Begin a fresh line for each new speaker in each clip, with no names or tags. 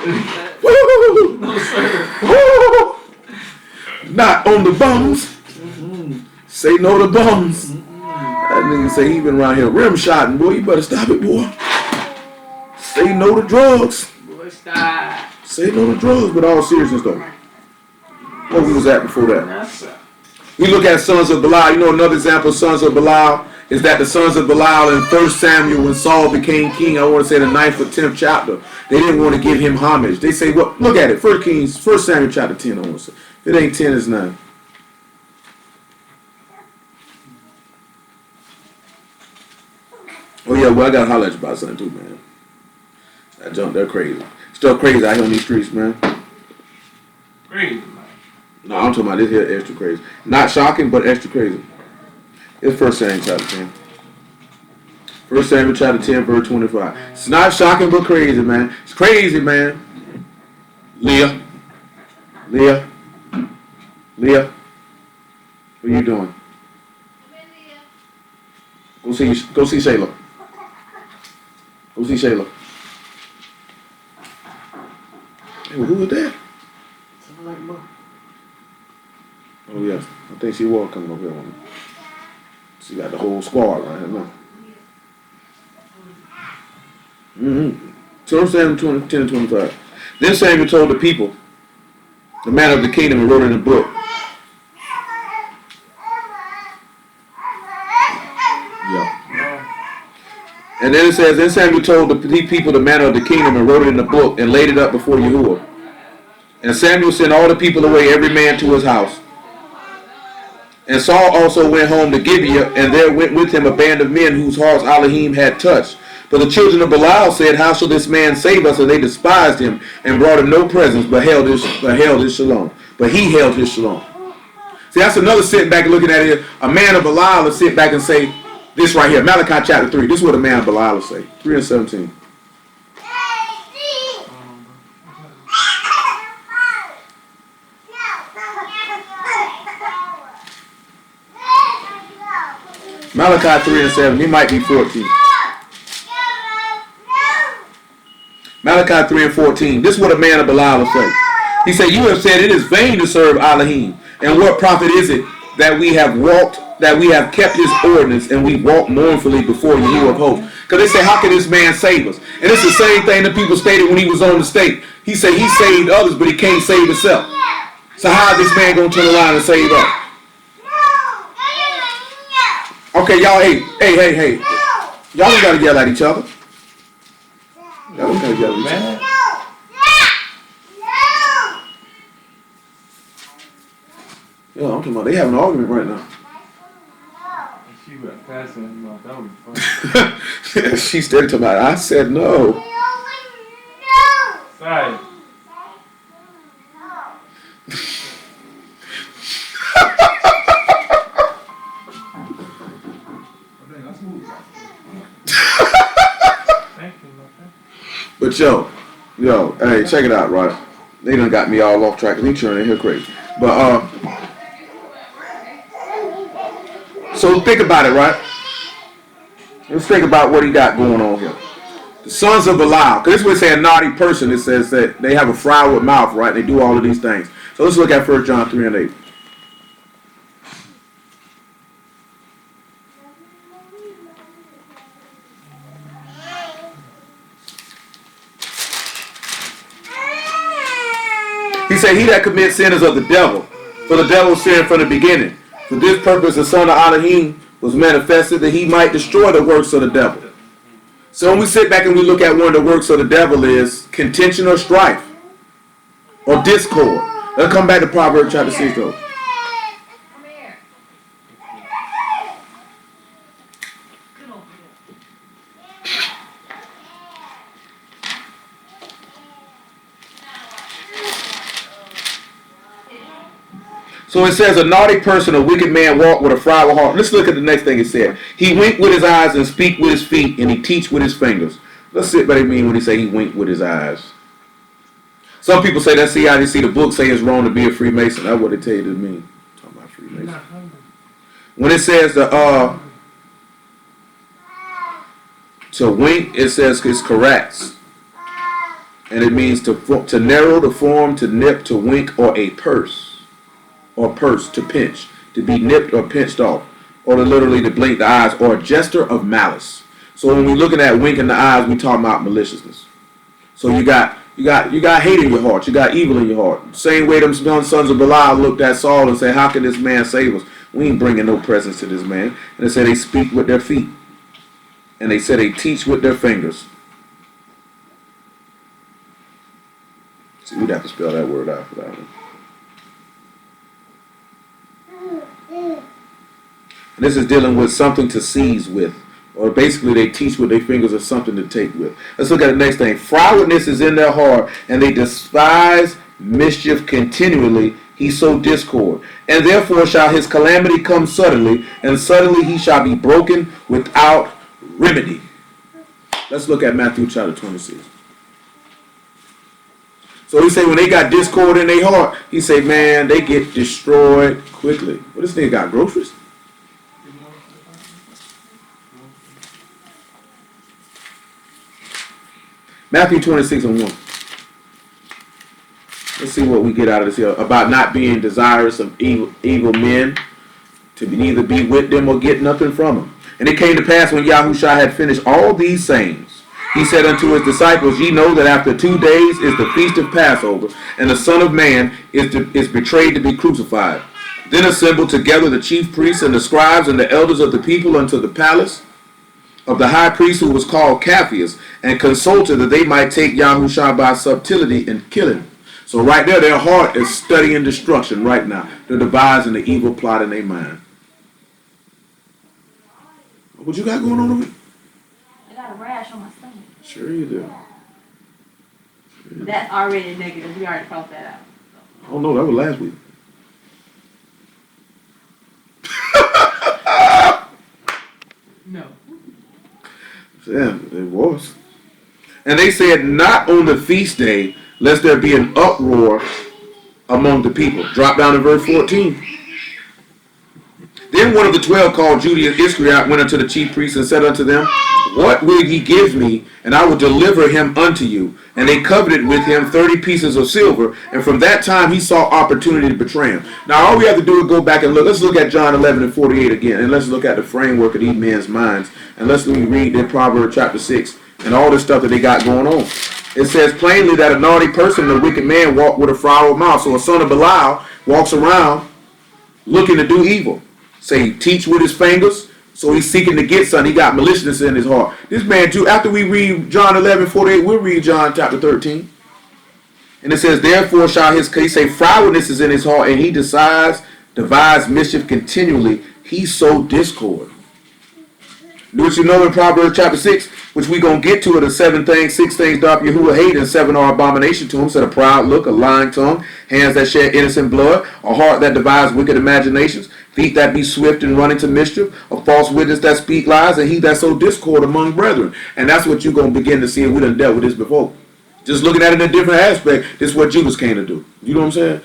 Woo!
No, sir.
Woo! Not on the bums. Say no to bums. That nigga say he been around here rim shotting, boy. You better stop it, boy. Say no to drugs.
Boy, stop.
Say no to drugs, but all seriousness though. Where we was at before that?
Yes, sir.
We look at sons of Belial. You know another example of sons of Belial is that the sons of Belial in 1 Samuel when Saul became king, I want to say the 9th or 10th chapter, they didn't want to give him homage. They say, well, look at it. 1 Samuel chapter 10, I want to say. If it ain't 10, it's 9. Oh yeah, well I gotta holler at you about something too, man. That junk, they're crazy. Still crazy out here on these streets, man.
Crazy, man.
No, I'm talking about this here extra crazy. Not shocking, but extra crazy. It's 1 Samuel chapter 10. 1 Samuel chapter 10, verse 25. It's not shocking, but crazy, man. It's crazy, man. Leah. What are you doing? Go see Shayla. Go see Shayla. Hey, well, who was that? Oh yes, I think she was coming over here on me. She got the whole squad right here now. So Samuel 10 and 25. Then Samuel told the people the matter of the kingdom and wrote it in a book. Yeah. And then it says, then Samuel told the people the matter of the kingdom and wrote it in a book and laid it up before Yahuwah. And Samuel sent all the people away, every man to his house. And Saul also went home to Gibeah, and there went with him a band of men whose hearts Elohim had touched. But the children of Belial said, how shall this man save us? And they despised him and brought him no presents, but held his shalom. But he held his shalom. See, that's another sitting back and looking at it. A man of Belial will sit back and say this right here, Malachi chapter 3. This is what a man of Belial will say. 3 and 17. Malachi 3 and 7. He might be 14. Malachi 3 and 14. This is what a man of Belial will say. He said, you have said it is vain to serve Elohim. And what profit is it that we have kept his ordinance and we walk mournfully before you of hosts? Because they say, how can this man save us? And it's the same thing that people stated when he was on the state. He said he saved others, but he can't save himself. So how is this man going to turn around and save us? Okay, y'all, hey. Y'all don't got to yell at each other. Y'all don't got to yell at each other. Yo, I'm talking about they having an argument right now.
She went passing him off. That would be funny.
She started talking about, I said no.
Sorry.
But yo, hey, check it out, right? They done got me all off track. They turning here crazy. But so think about it, right? Let's think about what he got going on here. The sons of Belial, because this would say a naughty person. It says that they have a froward mouth, right? They do all of these things. So let's look at 1 John 3 and 8. He said, he that commits sin is of the devil, for the devil sinned from the beginning. For this purpose the Son of Elohim was manifested, that he might destroy the works of the devil. So when we sit back and we look at one of the works of the devil is contention or strife or discord. Let's come back to Proverbs chapter 6 though. So it says, a naughty person, a wicked man walk with a froward heart. Let's look at the next thing it said. He wink with his eyes and speak with his feet, and he teach with his fingers. Let's see what they mean when he say he wink with his eyes. Some people say, that's how they see the book say it's wrong to be a Freemason. That's what they tell you to mean. Talking about Freemason. When it says to wink, it says it's caress. And it means to narrow, to form, to nip, to wink, or a purse. Or purse, to pinch. To be nipped or pinched off. Or to literally to blink the eyes. Or a gesture of malice. So when we're looking at winking the eyes, we're talking about maliciousness. So you got hate in your heart. You got evil in your heart. Same way them sons of Belial looked at Saul and said, how can this man save us? We ain't bringing no presence to this man. And they said they speak with their feet. And they said they teach with their fingers. See, we'd have to spell that word out for that one. And this is dealing with something to seize with. Or basically they teach with their fingers or something to take with. Let's look at the next thing. Frowardness is in their heart, and they despise mischief continually. He sow discord. And therefore shall his calamity come suddenly, and suddenly he shall be broken without remedy. Let's look at Matthew chapter 26. So he say when they got discord in their heart, he say, man, they get destroyed quickly. What, this nigga got groceries? Matthew 26 and 1. Let's see what we get out of this here. About not being desirous of evil men, to neither be with them or get nothing from them. And it came to pass when Yahushua had finished all these sayings, he said unto his disciples, ye know that after 2 days is the feast of Passover, and the Son of Man is betrayed to be crucified. Then assembled together the chief priests and the scribes and the elders of the people unto the palace of the high priest, who was called Caphaeus, and consulted that they might take Yahushua by subtlety and kill him. So right there, their heart is studying destruction right now. They're devising the evil plot in their mind. What you got going on over here?
I got a rash on my stomach.
Sure you do.
That's already negative. We already crossed that out.
Oh no, that was last week.
No.
Yeah, it was. And they said, not on the feast day, lest there be an uproar among the people. Drop down to verse 14. Then one of the 12, called Judas Iscariot, went unto the chief priests and said unto them, what will ye give me, and I will deliver him unto you? And they coveted with him 30 pieces of silver, and from that time he saw opportunity to betray him. Now all we have to do is go back and look. Let's look at John 11 and 48 again, and let's look at the framework of these men's minds. And let's read in Proverbs chapter 6 and all this stuff that they got going on. It says plainly that a naughty person and a wicked man walk with a froward mouth. So a son of Belial walks around looking to do evil. Say, teach with his fingers. So he's seeking to get something. He got maliciousness in his heart. This man, too, after we read John 11:48, we'll read John chapter 13. And it says, therefore shall his case say, frowardness is in his heart, and he devise mischief continually. He sow discord. Do what you know in Proverbs chapter 6, which we going to get to it, the 7 things, 6 things doth Yahuwah hate, and 7 are abomination to him. Said a proud look, a lying tongue, hands that shed innocent blood, a heart that devises wicked imaginations, feet that be swift and running to mischief, a false witness that speak lies, and he that sow discord among brethren. And that's what you're going to begin to see. We done dealt with this before. Just looking at it in a different aspect, this is what Judas came to do. You know what I'm saying?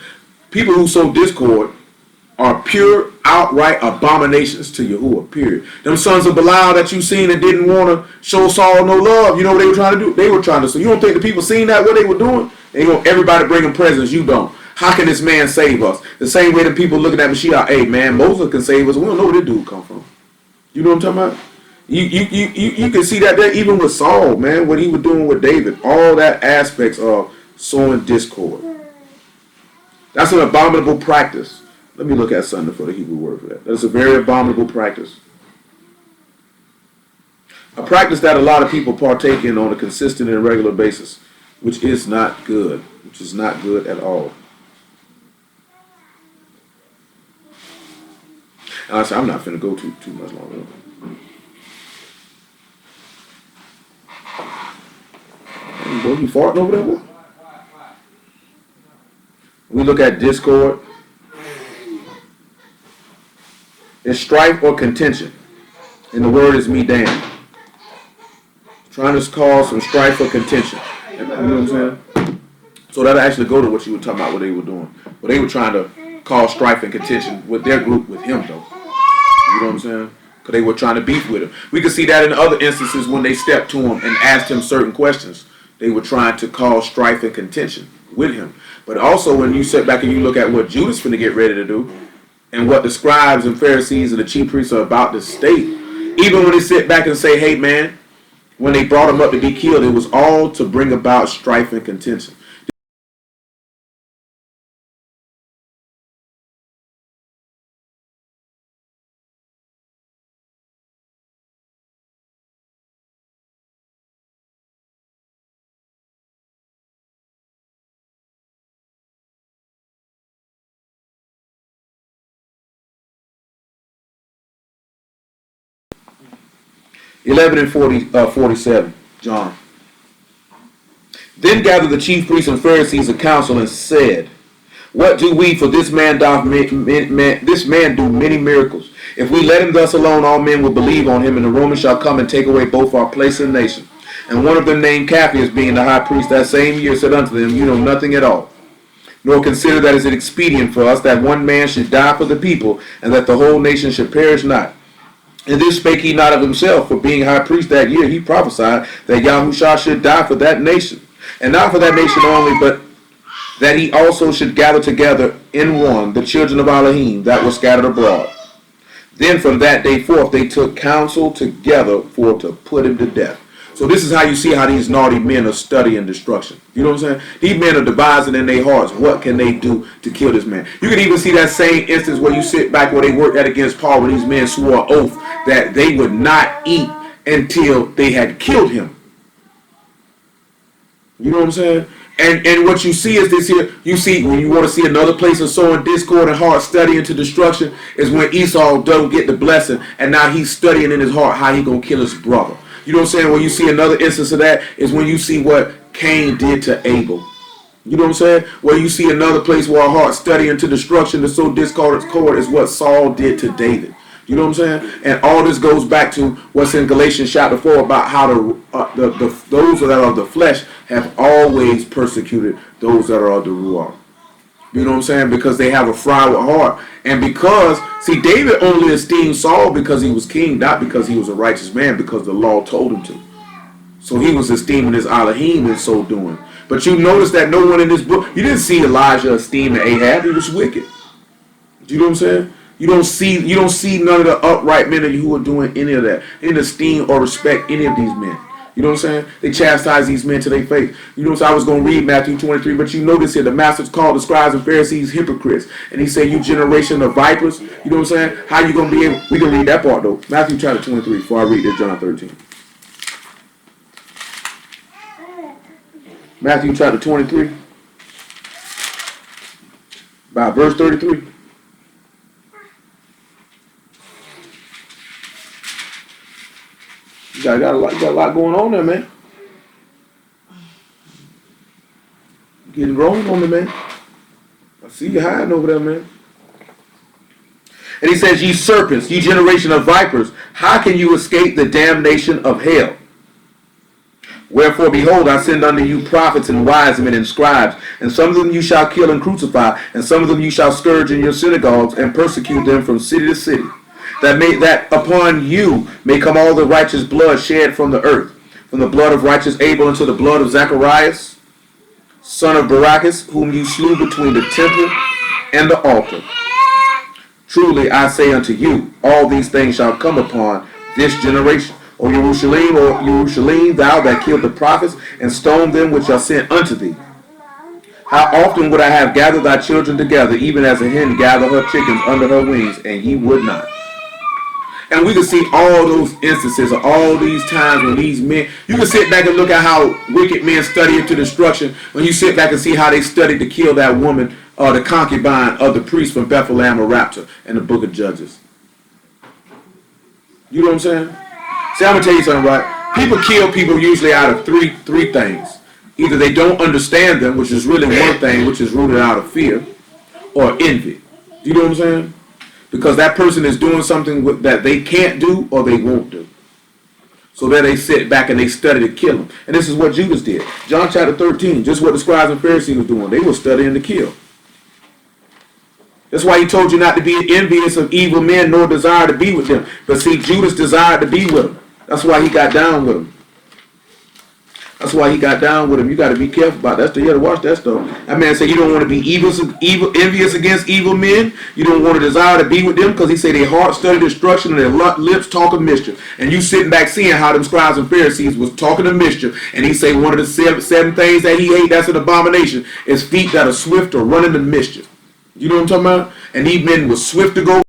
People who sow discord are pure, outright abominations to Yahuwah, period. Them sons of Belial that you seen and didn't want to show Saul no love, you know what they were trying to do? They were trying to, so you don't think the people seen that, what they were doing? They want everybody bringing presents, you don't. How can this man save us? The same way the people looking at Mashiach, hey man, Moses can save us. We don't know where this dude come from. You know what I'm talking about? You can see that there even with Saul, man, what he was doing with David. All that aspects of sowing discord. That's an abominable practice. Let me look at something for the Hebrew word for that. That's a very abominable practice. A practice that a lot of people partake in on a consistent and regular basis, which is not good. Which is not good at all. And I said, I'm not finna go too much longer. Hey, boy, you farting over there, boy? We look at discord. It's strife or contention. And the word is me damn. Trying to cause some strife or contention. You know what I'm saying? So that'll actually go to what you were talking about, what they were doing. But they were trying to cause strife and contention with their group, with him, though. You know what I'm saying? Because they were trying to beef with him. We could see that in other instances when they stepped to him and asked him certain questions. They were trying to cause strife and contention with him. But also when you sit back and you look at what Judas finna get ready to do, and what the scribes and Pharisees and the chief priests are about to state, even when they sit back and say, hey man, when they brought him up to be killed, it was all to bring about strife and contention. 11 and 47, John. Then gathered the chief priests and Pharisees a council and said, what do we? For this man do many miracles. If we let him thus alone, all men will believe on him, and the Romans shall come and take away both our place and nation. And one of them named Caiaphas, being the high priest that same year, said unto them, you know nothing at all, nor consider that it is expedient for us that one man should die for the people, and that the whole nation should perish not. And this spake he not of himself, for being high priest that year, he prophesied that Yahushua should die for that nation. And not for that nation only, but that he also should gather together in one the children of Elohim that were scattered abroad. Then from that day forth they took counsel together for to put him to death. So this is how you see how these naughty men are studying destruction. You know what I'm saying? These men are devising in their hearts, what can they do to kill this man? You can even see that same instance where you sit back where they worked at against Paul, when these men swore an oath that they would not eat until they had killed him. You know what I'm saying? And what you see is this here. You see, when you want to see another place of sowing discord and heart studying to destruction, is when Esau don't get the blessing, and now he's studying in his heart how he gonna kill his brother. You know what I'm saying? When you see another instance of that is when you see what Cain did to Abel. You know what I'm saying? Where you see another place where our heart studying to destruction to sow discord is what Saul did to David. You know what I'm saying? And all this goes back to what's in Galatians chapter 4 about how those that are of the flesh have always persecuted those that are of the Ruach. You know what I'm saying? Because they have a froward heart. And because, see, David only esteemed Saul because he was king, not because he was a righteous man, because the law told him to. So he was esteeming his Elohim in so doing. But you notice that no one in this book, you didn't see Elijah esteeming Ahab. He was wicked. Do you know what I'm saying? You don't see none of the upright men who are doing any of that. They didn't esteem or respect any of these men. You know what I'm saying? They chastise these men to their face. You know what I'm saying? I was going to read Matthew 23, but you notice here the masters called the scribes and Pharisees hypocrites. And he said, you generation of vipers. You know what I'm saying? How you going to be able, we can read that part though. Matthew chapter 23 before I read this John 13. Matthew chapter 23. About verse 33. You got a lot going on there, man. Getting rolling on me, man. I see you hiding over there, man. And he says, ye serpents, ye generation of vipers, how can you escape the damnation of hell? Wherefore, behold, I send unto you prophets and wise men and scribes, and some of them you shall kill and crucify, and some of them you shall scourge in your synagogues, and persecute them from city to city. That upon you may come all the righteous blood shed from the earth, from the blood of righteous Abel unto the blood of Zacharias, son of Barachas, whom you slew between the temple and the altar. Truly I say unto you, all these things shall come upon this generation. O Jerusalem, thou that killed the prophets, and stoned them which are sent unto thee. How often would I have gathered thy children together, even as a hen gathereth her chickens under her wings, and ye would not. And we can see all those instances of all these times when these men, you can sit back and look at how wicked men study into destruction. When you sit back and see how they studied to kill that woman, the concubine of the priest from Bethlehem or Rapture in the book of Judges. You know what I'm saying? See, I'm going to tell you something, right? People kill people usually out of three things. Either they don't understand them, which is really one thing, which is rooted out of fear, or envy. Do you know what I'm saying? Because that person is doing something that they can't do or they won't do. So then they sit back and they study to kill him. And this is what Judas did. John chapter 13, just what the scribes and Pharisees were doing. They were studying to kill. That's why he told you not to be envious of evil men nor desire to be with them. But see, Judas desired to be with them. That's why he got down with them. That's why he got down with him. You got to be careful about that. You got to watch that stuff. That man said you don't want to be envious against evil men. You don't want to desire to be with them because he said their heart study destruction and their lips talk of mischief. And you sitting back seeing how them scribes and Pharisees was talking of mischief. And he say one of the seven things that he ate that's an abomination is feet that are swift to run into mischief. You know what I'm talking about? And these men were swift to go.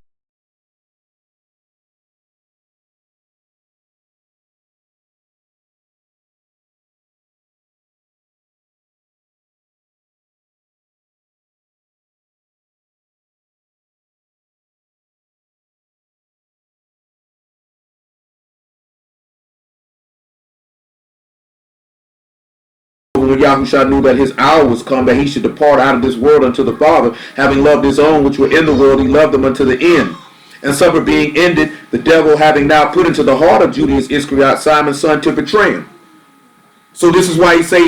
When Yahushua knew that his hour was come, that he should depart out of this world unto the Father, having loved his own which were in the world, he loved them unto the end. And supper being ended, the devil having now put into the heart of Judas Iscariot, Simon's son, to betray him. So this is why he said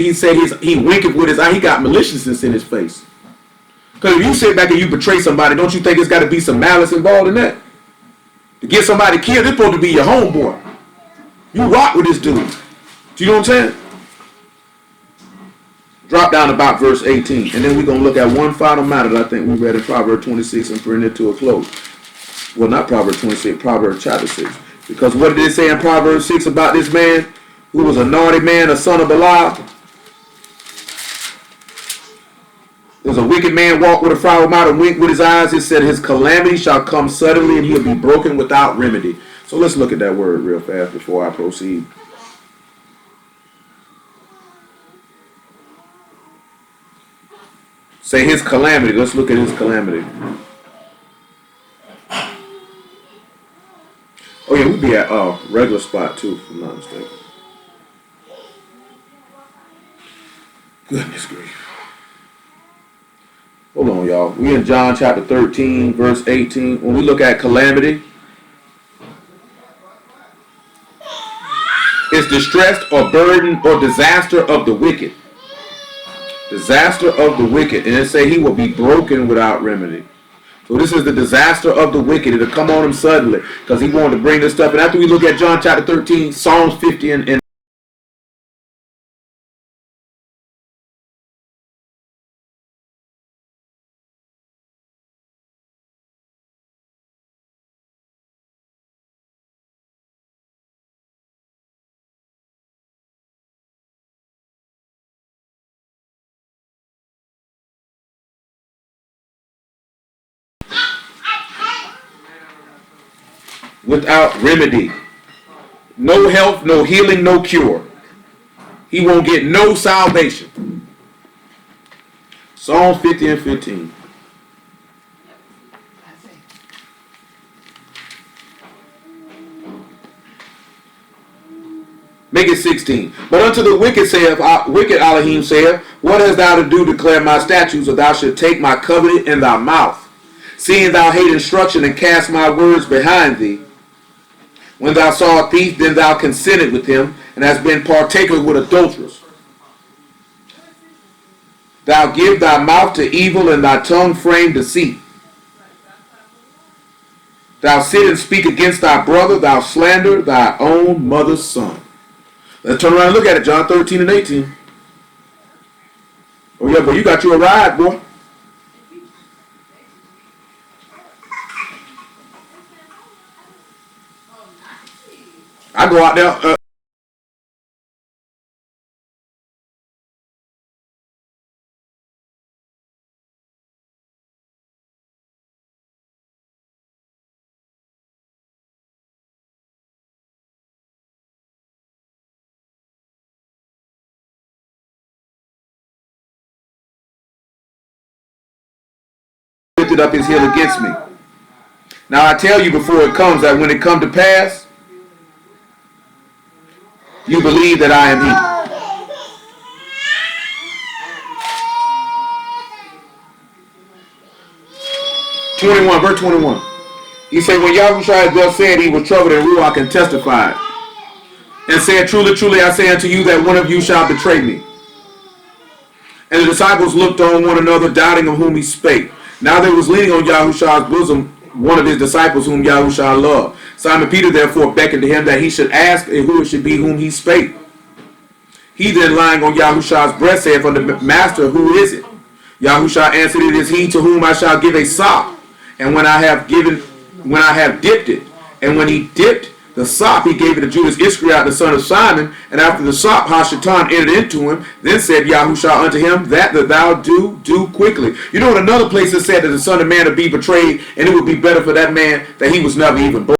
he winketh with his eye. He got maliciousness in his face. Because if you sit back and you betray somebody, don't you think it's got to be some malice involved in that? To get somebody killed, it's supposed to be your homeboy. You rock with this dude. Do you know what I'm saying? Drop down about verse 18, and then we're going to look at one final matter that I think we read in Proverbs 26 and bring it to a close. Well, not Proverbs 26, Proverbs chapter 6. Because what did it say in Proverbs 6 about this man who was a naughty man, a son of Belial? There's a wicked man walk with a foul mouth and wink with his eyes. It said his calamity shall come suddenly and he'll be broken without remedy. So let's look at that word real fast before I proceed. Say his calamity. Let's look at his calamity. Oh yeah, we'd be at regular spot too, if I'm not mistaken. Goodness grief. Hold on, y'all. We in John chapter 13, verse 18. When we look at calamity, it's distress or burden or disaster of the wicked. Disaster of the wicked. And it say he will be broken without remedy. So this is the disaster of the wicked. It'll come on him suddenly because he wanted to bring this stuff. And after we look at John chapter 13, Psalms 50 and without remedy. No health, no healing, no cure. He won't get no salvation. Psalm 50 and 15. Make it 16. But unto the wicked saith, wicked Elohim saith, what hast thou to do to declare my statutes, or thou should take my covenant in thy mouth? Seeing thou hate instruction and cast my words behind thee. When thou saw a thief, then thou consented with him, and hast been partaker with adulterers. Thou give thy mouth to evil, and thy tongue frame deceit. Thou sit and speak against thy brother, thou slander thy own mother's son. Let's turn around and look at it, John 13 and 18. Oh yeah, boy, you got you a ride, boy. I go out there. Lifted up his heel against me. Now I tell you before it comes that when it come to pass, you believe that I am he. 21, verse 21. He said, when Yahushua had thus said, he was troubled in Ruach and testified, and said, truly, truly, I say unto you that one of you shall betray me. And the disciples looked on one another, doubting of whom he spake. Now there was leaning on Yahushua's bosom one of his disciples whom Yahushua loved. Simon Peter therefore beckoned to him that he should ask who it should be whom he spake. He then lying on Yahusha's breast said, "From the master, who is it?" Yahusha answered, "It is he to whom I shall give a sop. And when I have dipped it, and when he dipped the sop, he gave it to Judas Iscariot, the son of Simon. And after the sop, Hashatan entered into him. Then said Yahusha unto him, that thou do quickly." You know, in another place it said that the Son of Man would be betrayed, and it would be better for that man that he was never even born.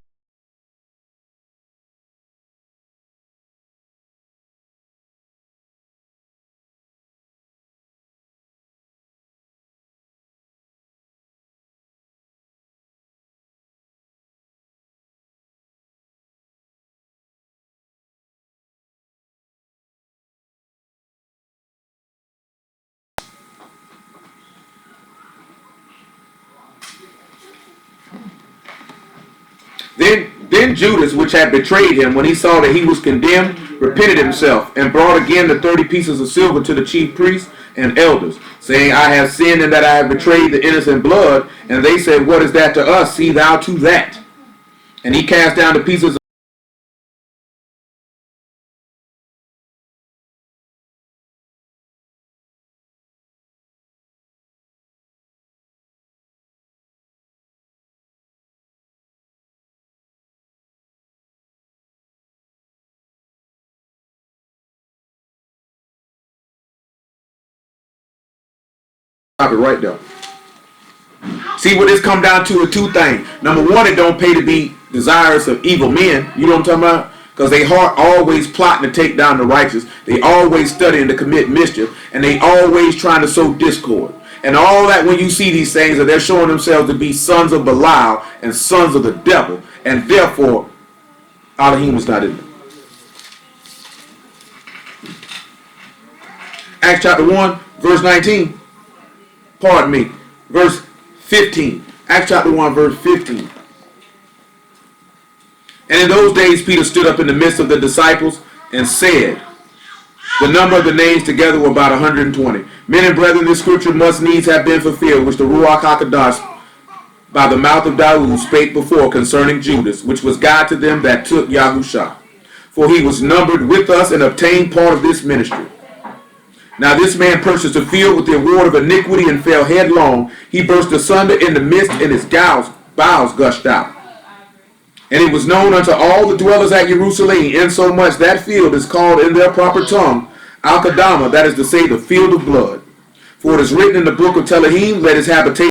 Then Judas, which had betrayed him, when he saw that he was condemned, repented himself, and brought again the 30 pieces of silver to the chief priests and elders, saying, "I have sinned in that I have betrayed the innocent blood." And they said, "What is that to us? See thou to that." And he cast down the pieces of it right there. See what this come down to are two things. Number one, it don't pay to be desirous of evil men. You know what I'm talking about? Because they heart always plotting to take down the righteous. They always studying to commit mischief. And they always trying to sow discord. And all that, when you see these things, that they're showing themselves to be sons of Belial and sons of the devil. And therefore, Elohim is not in them. Acts chapter 1, verse 19. Pardon me. Verse 15. Acts chapter 1, verse 15. "And in those days Peter stood up in the midst of the disciples and said," the number of the names together were about 120. "Men and brethren, this scripture must needs have been fulfilled, which the Ruach HaKodesh by the mouth of Daud spake before concerning Judas, which was God to them that took Yahusha. For he was numbered with us and obtained part of this ministry. Now this man purchased a field with the award of iniquity and fell headlong. He burst asunder in the midst, and his bowels gushed out. And it was known unto all the dwellers at Jerusalem, insomuch that field is called in their proper tongue Al-Kadama, that is to say, the field of blood. For it is written in the book of Telahim, let his habitation